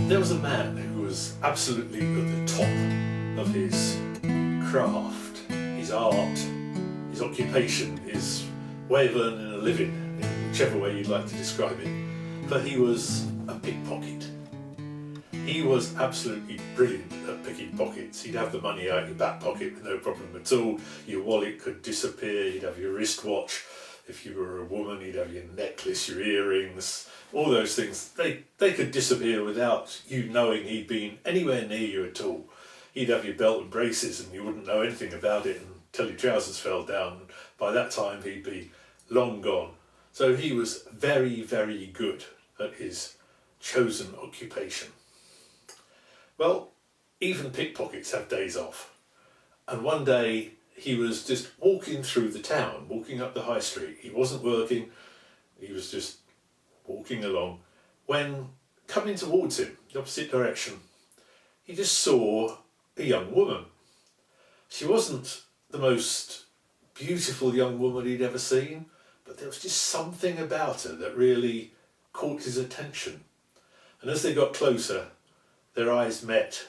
There was a man who was absolutely at the top of his craft, his art, his occupation, his way of earning a living, in whichever way you'd like to describe it. But he was a pickpocket. He was absolutely brilliant at picking pockets. He'd have the money out your back pocket with no problem at all. Your wallet could disappear, you'd have your wristwatch. If you were a woman, you'd have your necklace, your earrings, all those things. They could disappear without you knowing he'd been anywhere near you at all. He'd have your belt and braces and you wouldn't know anything about it until your trousers fell down. By that time he'd be long gone. So he was very, very good at his chosen occupation. Well, even pickpockets have days off. And one day he was just walking through the town, walking up the high street. He wasn't working, he was just walking along, when coming towards him, the opposite direction, he just saw a young woman. She wasn't the most beautiful young woman he'd ever seen, but there was just something about her that really caught his attention. And as they got closer, their eyes met,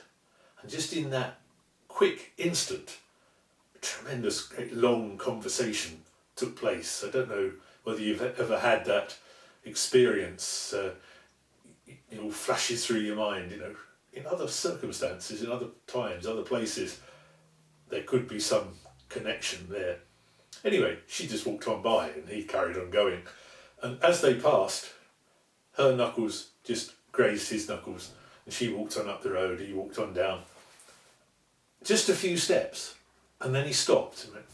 and just in that quick instant, a tremendous, great long conversation took place. I don't know whether you've ever had that experience. It all flashes through your mind, in other circumstances, in other times, other places, there could be some connection there. Anyway, she just walked on by and he carried on going. And as they passed, her knuckles just grazed his knuckles and she walked on up the road, he walked on down. Just a few steps and then he stopped and went.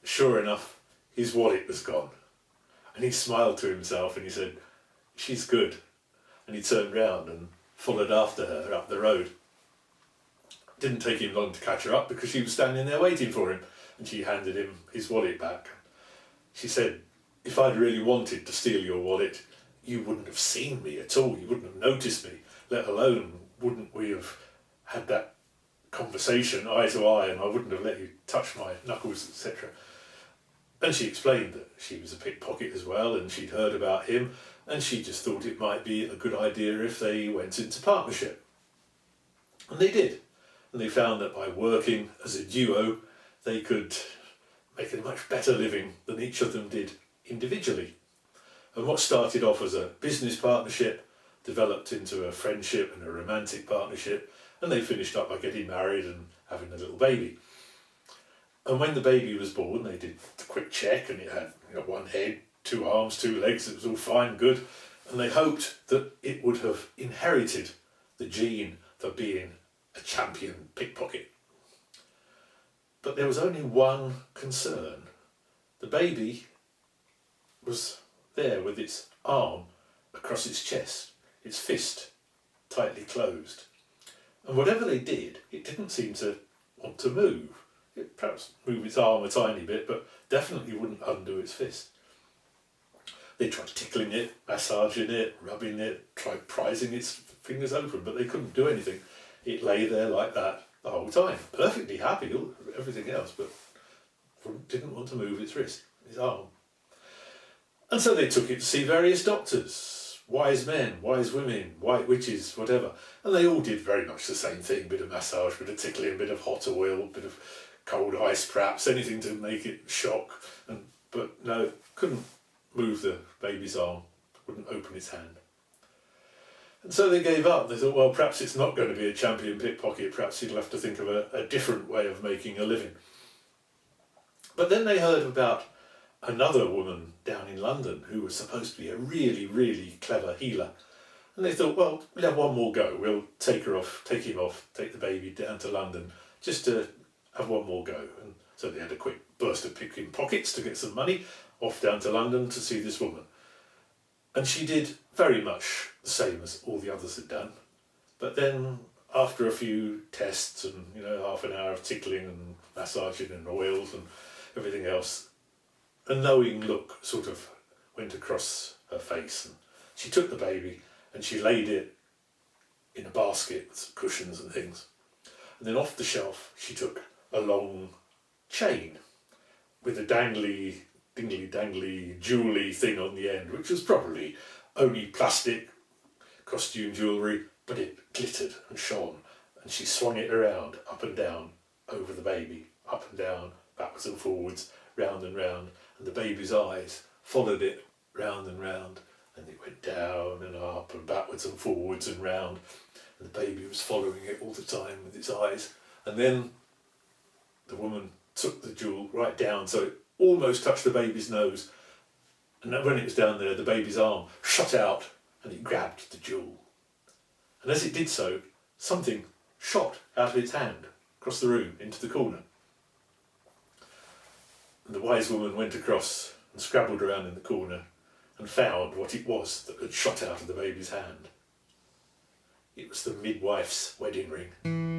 Sure enough, his wallet was gone. And he smiled to himself and he said, "She's good." And he turned round and followed after her up the road. Didn't take him long to catch her up because she was standing there waiting for him, and she handed him his wallet back. She said, "If I'd really wanted to steal your wallet, you wouldn't have seen me at all, you wouldn't have noticed me, let alone wouldn't we have had that conversation eye to eye, and I wouldn't have let you touch my knuckles, etc." And she explained that she was a pickpocket as well, and she'd heard about him, and she just thought it might be a good idea if they went into partnership. And they did. And they found that by working as a duo, they could make a much better living than each of them did individually. And what started off as a business partnership developed into a friendship and a romantic partnership, and they finished up by getting married and having a little baby. And when the baby was born, they did a quick check, and it had one head, 2 arms, 2 legs. It was all fine, good. And they hoped that it would have inherited the gene for being a champion pickpocket. But there was only one concern. The baby was there with its arm across its chest, its fist tightly closed. And whatever they did, it didn't seem to want to move. It perhaps moved its arm a tiny bit, but definitely wouldn't undo its fist. They tried tickling it, massaging it, rubbing it, tried prizing its fingers open, but they couldn't do anything. It lay there like that the whole time, perfectly happy, everything else, but didn't want to move its wrist, its arm. And so they took it to see various doctors, wise men, wise women, white witches, whatever. And they all did very much the same thing, bit of massage, bit of tickling, bit of hot oil, bit of cold ice perhaps, anything to make it shock. But no, couldn't move the baby's arm, wouldn't open its hand. And so they gave up. They thought, well, perhaps it's not going to be a champion pickpocket, perhaps he'll have to think of a different way of making a living. But then they heard about another woman down in London who was supposed to be a really, really clever healer. And they thought, well, we'll have one more go. We'll take him off, take the baby down to London, just to have one more go. And so they had a quick burst of picking pockets to get some money, off down to London to see this woman. And she did very much the same as all the others had done. But then after a few tests and half an hour of tickling and massaging and oils and everything else, a knowing look sort of went across her face, and she took the baby and she laid it in a basket with some cushions and things. And then off the shelf she took a long chain with a dangly, dingly-dangly, jewelly thing on the end, which was probably only plastic, costume jewellery, but it glittered and shone, and she swung it around, up and down, over the baby, up and down, backwards and forwards, round, and the baby's eyes followed it round, and it went down and up and backwards and forwards and round, and the baby was following it all the time with its eyes. And then the woman took the jewel right down so it almost touched the baby's nose, and when it was down there, the baby's arm shot out and it grabbed the jewel. And as it did so, something shot out of its hand across the room into the corner. And the wise woman went across and scrabbled around in the corner and found what it was that had shot out of the baby's hand. It was the midwife's wedding ring.